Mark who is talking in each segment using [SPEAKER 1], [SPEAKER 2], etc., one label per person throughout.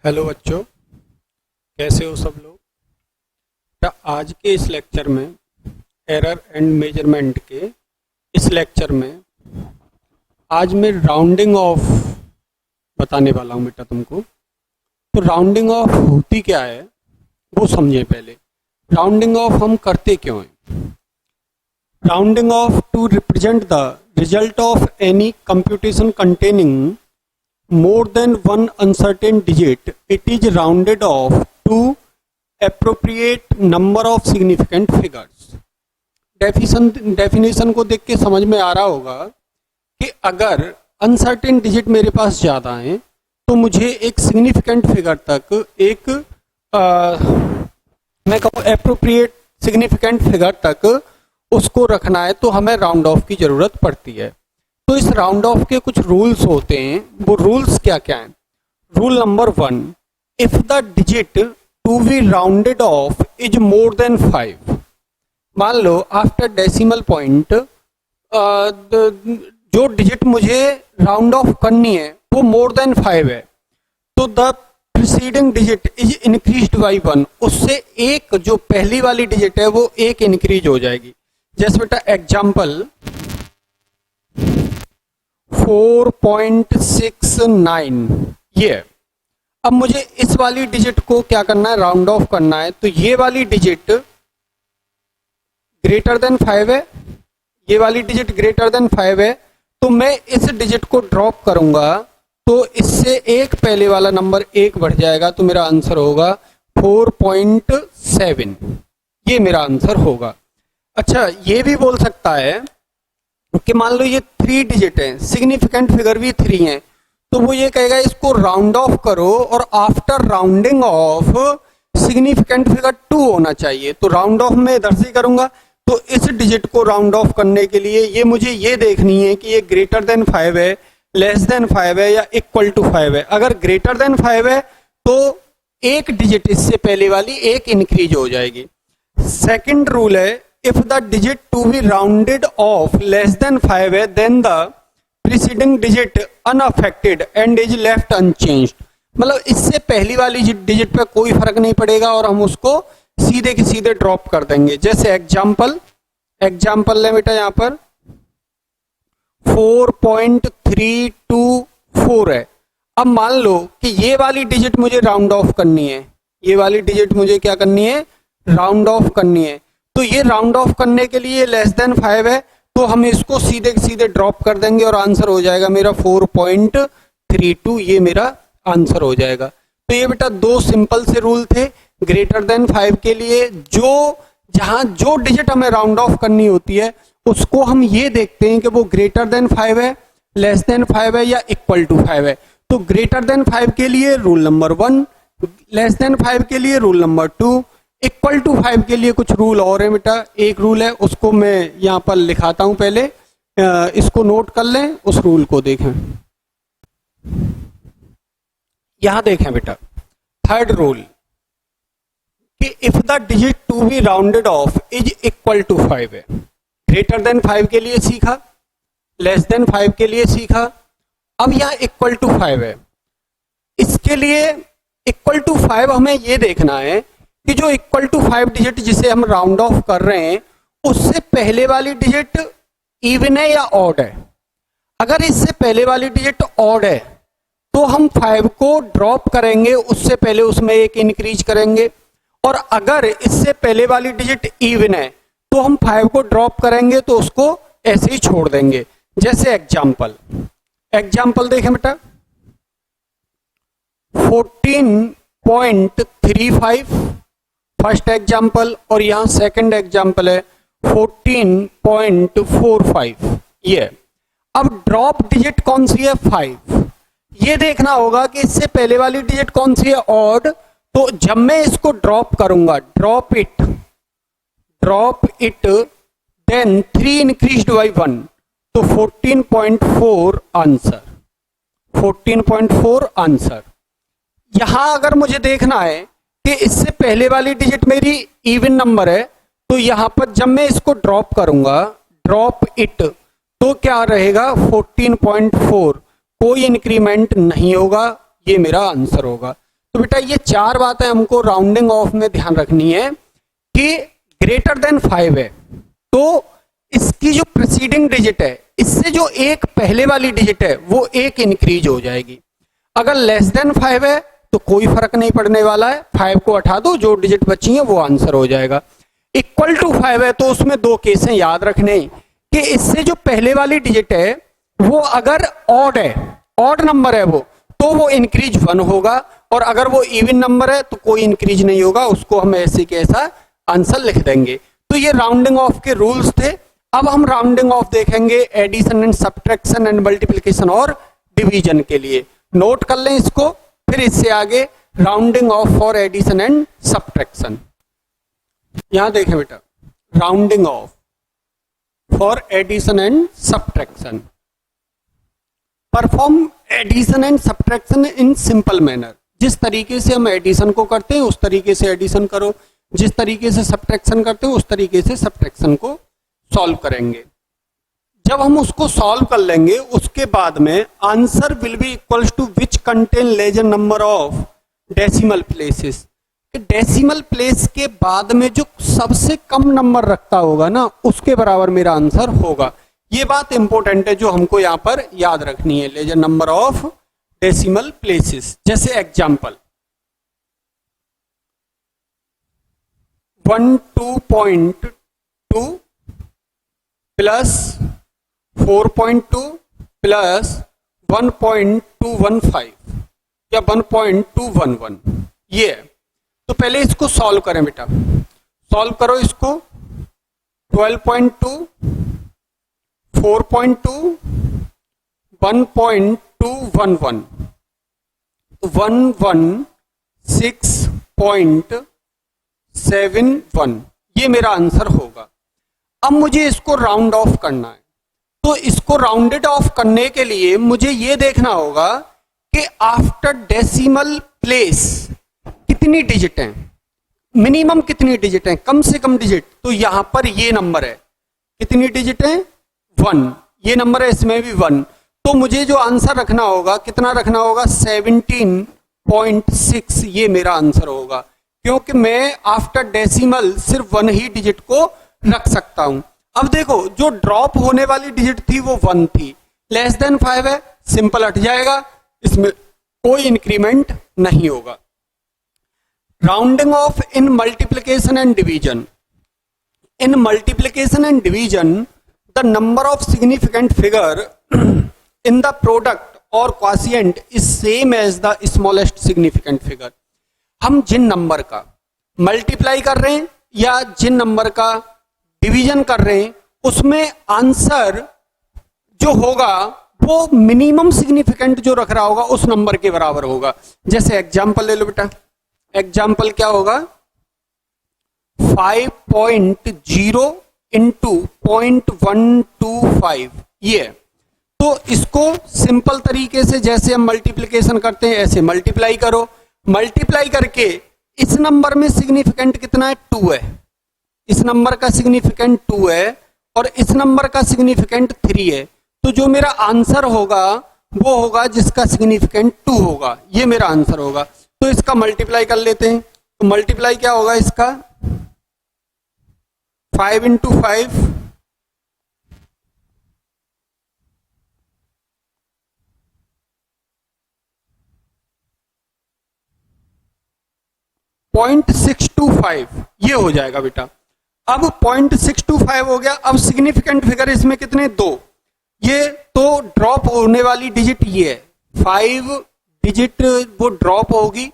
[SPEAKER 1] Hello बच्चों, कैसे हो सब लोग। तो आज के इस लेक्चर में एरर एंड मेजरमेंट के इस लेक्चर में आज मैं राउंडिंग ऑफ बताने वाला हूँ बेटा तुमको। तो राउंडिंग ऑफ होती क्या है वो समझे। पहले राउंडिंग ऑफ हम करते क्यों हैं। Rounding off to represent the result of any computation containing more than one uncertain digit, it is rounded off to appropriate number of significant figures. Definition को देख के समझ में आ रहा होगा कि अगर अनसर्टेन डिजिट मेरे पास ज़्यादा हैं तो मुझे एक सिग्निफिकेंट फिगर तक एक मैं कहूँ एप्रोप्रिएट सिग्निफिकेंट फिगर तक उसको रखना है, तो हमें राउंड ऑफ की ज़रूरत पड़ती है। तो इस राउंड ऑफ के कुछ रूल्स होते हैं। वो रूल्स क्या क्या हैं। Rule number 1, if the digit to be rounded off is more than 5। मान लो आफ्टर डेसिमल पॉइंट जो डिजिट मुझे राउंड ऑफ करनी है वो मोर देन 5 है, तो the preceding digit is increased by 1। उससे एक जो पहली वाली डिजिट है वो एक इंक्रीज हो जाएगी। जैसे बेटा एग्जाम्पल 4.69 ये। अब मुझे इस वाली डिजिट को क्या करना है, राउंड ऑफ करना है। तो ये वाली डिजिट ग्रेटर देन 5 है, ये वाली डिजिट ग्रेटर देन 5 है, तो मैं इस डिजिट को ड्रॉप करूंगा तो इससे एक पहले वाला नंबर एक बढ़ जाएगा, तो मेरा आंसर होगा 4.7। ये मेरा आंसर होगा। अच्छा, ये भी बोल सकता है कि मान लो ये 3 डिजिट है, सिग्निफिकेंट फिगर भी 3 है, तो वो ये कहेगा इसको राउंड ऑफ करो और after rounding off significant figure 2 होना चाहिए। तो राउंड ऑफ मैं इधर से करूंगा, तो इस डिजिट को राउंड ऑफ करने के लिए ये मुझे ये देखनी है कि ये ग्रेटर देन 5 है, लेस देन 5 है या इक्वल टू 5 है। अगर ग्रेटर देन 5 है तो एक डिजिट इससे पहले वाली एक इंक्रीज हो जाएगी। सेकेंड रूल है, if the digit to be rounded off less than 5 है, then the preceding digit unaffected and is left unchanged। मतलब इससे पहली वाली डिजिट पे कोई फर्क नहीं पड़ेगा और हम उसको सीधे के सीधे ड्रॉप कर देंगे। जैसे एग्जाम्पल ले बेटा, यहाँ पर 4.324 है। अब मान लो कि ये वाली डिजिट मुझे राउंड ऑफ करनी है, ये वाली डिजिट मुझे क्या करनी है, राउंड ऑफ करनी है। तो ये राउंड ऑफ करने के लिए लेस देन 5 है, तो हम इसको सीधे सीधे ड्रॉप कर देंगे और आंसर हो जाएगा मेरा 4.32। ये मेरा आंसर हो जाएगा। तो ये बेटा 2 सिंपल से रूल थे ग्रेटर देन 5 के लिए। जहां जो डिजिट हमें राउंड ऑफ करनी होती है उसको हम ये देखते हैं कि वो ग्रेटर देन 5 है, लेस देन 5 है या इक्वल टू 5 है। तो ग्रेटर देन 5 के लिए रूल नंबर 1, लेस देन 5 के लिए रूल नंबर 2, इक्वल टू 5 के लिए कुछ रूल और है बेटा। एक रूल है, उसको मैं यहाँ पर लिखाता हूं, पहले इसको नोट कर लें, उस रूल को देखें। यहां देखें बेटा, थर्ड रूल कि if the digit to be rounded off is equal to 5 है। ग्रेटर देन 5 के लिए सीखा, लेस देन 5 के लिए सीखा, अब यहां इक्वल टू 5 है। इसके लिए इक्वल टू 5 हमें ये देखना है कि जो इक्वल टू 5 डिजिट जिसे हम राउंड ऑफ कर रहे हैं उससे पहले वाली डिजिट इवन है या ऑड है। अगर इससे पहले वाली डिजिट ऑड है तो हम 5 को ड्रॉप करेंगे, उससे पहले उसमें एक इंक्रीज करेंगे। और अगर इससे पहले वाली डिजिट इवन है तो हम 5 को ड्रॉप करेंगे, तो उसको ऐसे ही छोड़ देंगे। जैसे एग्जाम्पल देखें बेटा, 14.35 फर्स्ट एग्जाम्पल और यहां सेकंड एग्जाम्पल है 14.45 ये। अब ड्रॉप डिजिट कौन सी है, 5। ये देखना होगा कि इससे पहले वाली डिजिट कौन सी है, ऑड। तो जब मैं इसको ड्रॉप करूंगा, drop it then 3 increased by 1, तो 14.4 आंसर, 14.4 आंसर। यहां अगर मुझे देखना है कि इससे पहले वाली डिजिट मेरी इवन नंबर है, तो यहां पर जब मैं इसको ड्रॉप करूंगा, ड्रॉप इट, तो क्या रहेगा 14.4, कोई इंक्रीमेंट नहीं होगा, ये मेरा आंसर होगा। तो बेटा ये चार बातें हमको राउंडिंग ऑफ में ध्यान रखनी है कि ग्रेटर देन 5 है तो इसकी जो प्रीसीडिंग डिजिट है इससे जो एक पहले वाली डिजिट है वो एक इंक्रीज हो जाएगी। अगर लेस देन 5 है तो कोई फर्क नहीं पड़ने वाला है, 5 को हटा दो, जो डिजिट बची है वो आंसर हो जाएगा। इक्वल टू 5 है तो उसमें दो केसें याद रखने कि इससे जो पहले वाली डिजिट है वो अगर ऑड है, ऑड नंबर है वो इंक्रीज 1 होगा, और अगर वो इवन नंबर है तो कोई इंक्रीज नहीं होगा, उसको हम ऐसे के ऐसा आंसर लिख देंगे। तो ये राउंडिंग ऑफ के रूल्स थे। अब हम राउंडिंग ऑफ देखेंगे addition and subtraction and multiplication और डिवीजन के लिए। नोट कर लें इसको, फिर इससे आगे rounding off for addition and subtraction. यहां देखें बेटा, rounding off for addition and subtraction. Perform addition and subtraction in simple manner. जिस तरीके से हम एडिशन को करते हैं उस तरीके से एडिशन करो, जिस तरीके से सब्ट्रैक्शन करते हैं उस तरीके से सब्ट्रैक्शन को सॉल्व करेंगे। जब हम उसको सॉल्व कर लेंगे उसके बाद में answer will be equals to which contain lesser number of decimal places. Decimal place के बाद में जो सबसे कम नंबर रखता होगा ना उसके बराबर मेरा आंसर होगा। ये बात इंपॉर्टेंट है जो हमको यहां पर याद रखनी है, lesser number of decimal places. जैसे एग्जांपल 12.2 प्लस 4.2 प्लस 1.215 या 1.211 ये है। तो पहले इसको सॉल्व करें बेटा, सॉल्व करो इसको। 12.2 4.2 1.211 116.71 ये मेरा आंसर होगा। अब मुझे इसको राउंड ऑफ करना है, तो इसको राउंडेड ऑफ करने के लिए मुझे ये देखना होगा कि आफ्टर डेसिमल प्लेस कितनी डिजिट हैं, मिनिमम कितनी डिजिट हैं, कम से कम डिजिट। तो यहां पर ये नंबर है, कितनी डिजिट है 1, ये नंबर है, इसमें भी 1। तो मुझे जो आंसर रखना होगा कितना रखना होगा 17.6 ये मेरा आंसर होगा, क्योंकि मैं आफ्टर डेसिमल सिर्फ 1 ही डिजिट को रख सकता हूं। अब देखो जो ड्रॉप होने वाली डिजिट थी वो 1 थी, लेस देन 5 है, सिंपल हट जाएगा, इसमें कोई इंक्रीमेंट नहीं होगा। Rounding off in multiplication and division. In multiplication and division the number of significant figure in the product और quotient is same as the smallest significant figure. हम जिन नंबर का मल्टीप्लाई कर रहे हैं या जिन नंबर का डिवीजन कर रहे हैं उसमें आंसर जो होगा वो मिनिमम सिग्निफिकेंट जो रख रहा होगा उस नंबर के बराबर होगा। जैसे एग्जांपल ले लो बेटा, एग्जांपल क्या होगा 5.0 इंटू 0.125 ये। तो इसको सिंपल तरीके से जैसे हम मल्टीप्लिकेशन करते हैं ऐसे मल्टीप्लाई करो, मल्टीप्लाई करके इस नंबर में सिग्निफिकेंट कितना है 2 है, इस नंबर का सिग्निफिकेंट 2 है और इस नंबर का सिग्निफिकेंट 3 है। तो जो मेरा आंसर होगा वो होगा जिसका सिग्निफिकेंट 2 होगा, ये मेरा आंसर होगा। तो इसका मल्टीप्लाई कर लेते हैं, तो मल्टीप्लाई क्या होगा इसका 5 इंटू 5 0.625 ये हो जाएगा बेटा। अब 0.625 हो गया। अब सिग्निफिकेंट फिगर इसमें कितने 2, ये तो ड्रॉप होने वाली डिजिट ये है 5 डिजिट वो ड्रॉप होगी।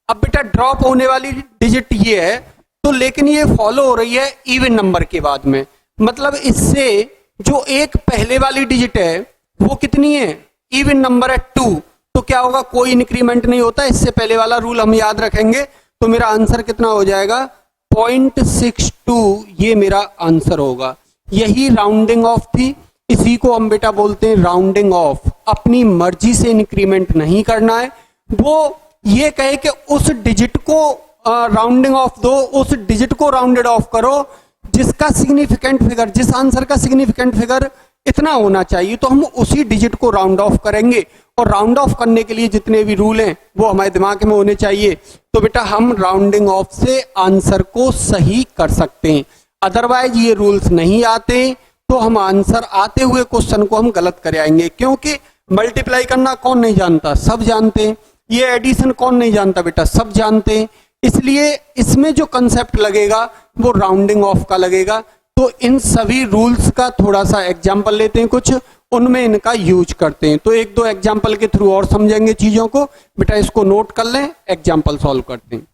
[SPEAKER 1] अब बेटा ड्रॉप होने वाली डिजिट ये है तो लेकिन ये फॉलो हो रही है इवन नंबर के बाद में, मतलब इससे जो एक पहले वाली डिजिट है वो कितनी है इवन नंबर है 2, तो क्या होगा कोई इंक्रीमेंट नहीं होता, इससे पहले वाला रूल हम याद रखेंगे। तो मेरा आंसर कितना हो जाएगा 0.62 ये मेरा आंसर होगा। यही राउंडिंग ऑफ थी, इसी को हम बेटा बोलते हैं राउंडिंग ऑफ। अपनी मर्जी से इंक्रीमेंट नहीं करना है, वो ये कहे कि उस डिजिट को राउंडिंग ऑफ दो, उस डिजिट को राउंडेड ऑफ करो जिसका सिग्निफिकेंट फिगर, जिस आंसर का सिग्निफिकेंट फिगर इतना होना चाहिए, तो हम उसी डिजिट को राउंड ऑफ करेंगे, और राउंड ऑफ करने के लिए जितने भी रूल हैं वो हमारे दिमाग में होने चाहिए। तो बेटा हम राउंडिंग ऑफ से आंसर को सही कर सकते हैं, अदरवाइज ये रूल्स नहीं आते तो हम आंसर आते हुए क्वेश्चन को हम गलत कर आएंगे, क्योंकि मल्टीप्लाई करना कौन नहीं जानता, सब जानते हैं। ये एडिशन कौन नहीं जानता बेटा, सब जानते हैं। इसलिए इसमें जो कंसेप्ट लगेगा वो राउंडिंग ऑफ का लगेगा। तो इन सभी रूल्स का थोड़ा सा एग्जाम्पल लेते हैं, कुछ उनमें इनका यूज करते हैं। तो एक दो एग्जाम्पल के थ्रू और समझेंगे चीजों को। बेटा इसको नोट कर लें, एग्जाम्पल सॉल्व करते हैं।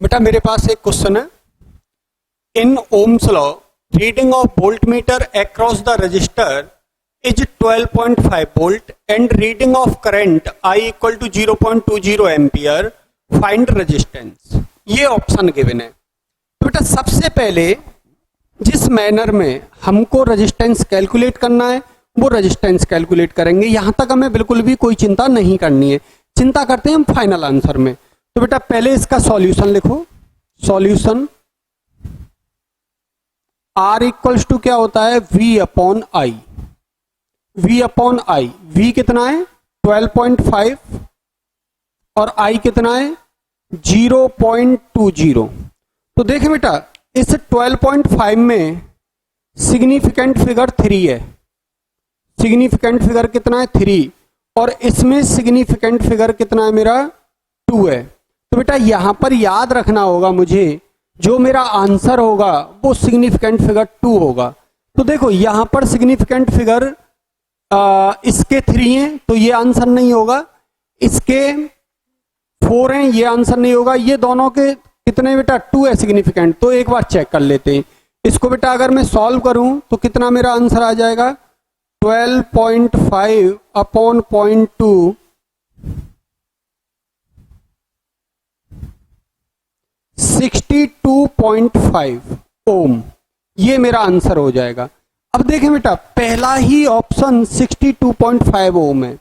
[SPEAKER 1] बेटा मेरे पास एक क्वेश्चन है, in Ohm's law reading of voltmeter across the resistor is 12.5 volt and reading of current I equal to 0.20 ampere, find resistance. ये ऑप्शन गिवन है। तो बेटा सबसे पहले जिस मैनर में हमको रेजिस्टेंस कैलकुलेट करना है वो रेजिस्टेंस कैलकुलेट करेंगे, यहां तक हमें बिल्कुल भी कोई चिंता नहीं करनी है, चिंता करते हैं हम फाइनल आंसर में। तो बेटा पहले इसका सॉल्यूशन लिखो। सॉल्यूशन R इक्वल्स टू क्या होता है, V upon I. V upon I, V कितना है 12.5 और I कितना है 0.20। तो देखें बेटा इस 12.5 में सिग्निफिकेंट फिगर 3 है, सिग्निफिकेंट फिगर कितना है 3, और इसमें सिग्निफिकेंट फिगर कितना है मेरा 2 है। तो बेटा यहां पर याद रखना होगा मुझे, जो मेरा आंसर होगा वो सिग्निफिकेंट फिगर 2 होगा। तो देखो यहां पर सिग्निफिकेंट फिगर इसके 3 हैं तो ये आंसर नहीं होगा, इसके 4 हैं ये आंसर नहीं होगा, ये दोनों के कितने बेटा 2 है सिग्निफिकेंट। तो एक बार चेक कर लेते हैं इसको। बेटा अगर मैं सॉल्व करूं तो कितना मेरा आंसर आ जाएगा 12.5 अपॉन 0.2, 62.5 ओम, ये मेरा आंसर हो जाएगा। अब देखें बेटा पहला ही ऑप्शन 62.5 ओम है,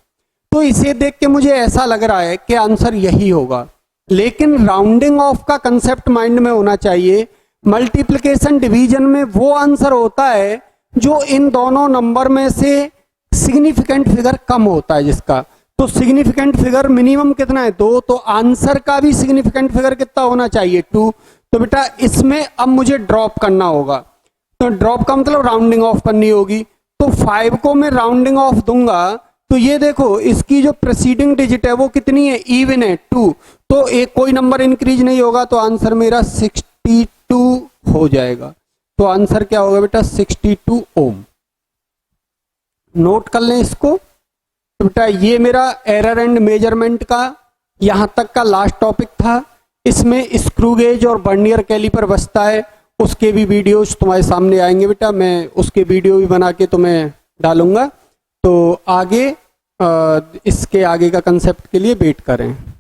[SPEAKER 1] तो इसे देख के मुझे ऐसा लग रहा है कि आंसर यही होगा, लेकिन राउंडिंग ऑफ का कंसेप्ट माइंड में होना चाहिए। मल्टीप्लिकेशन डिवीजन में वो आंसर होता है जो इन दोनों नंबर में से सिग्निफिकेंट फिगर कम होता है जिसका। तो सिग्निफिकेंट फिगर मिनिमम कितना है 2, तो आंसर का भी सिग्निफिकेंट फिगर कितना होना चाहिए 2। तो बेटा इसमें अब मुझे ड्रॉप करना होगा, तो ड्रॉप का मतलब राउंडिंग ऑफ करनी होगी। तो 5 को मैं राउंडिंग ऑफ दूंगा तो ये देखो इसकी जो प्रीसीडिंग डिजिट है वो कितनी है, इवन है 2, तो एक कोई नंबर इंक्रीज नहीं होगा, तो आंसर मेरा 62 हो जाएगा। तो आंसर क्या होगा बेटा 62 ओम। नोट कर लें इसको। तो बेटा ये मेरा एरर एंड मेजरमेंट का यहां तक का लास्ट टॉपिक था। इसमें स्क्रू गेज और वर्नियर कैलिपर बचता है, उसके भी वीडियोस तुम्हारे सामने आएंगे बेटा, मैं उसके वीडियो भी बना के तुम्हें डालूंगा। तो आगे इसके आगे का कंसेप्ट के लिए वेट करें।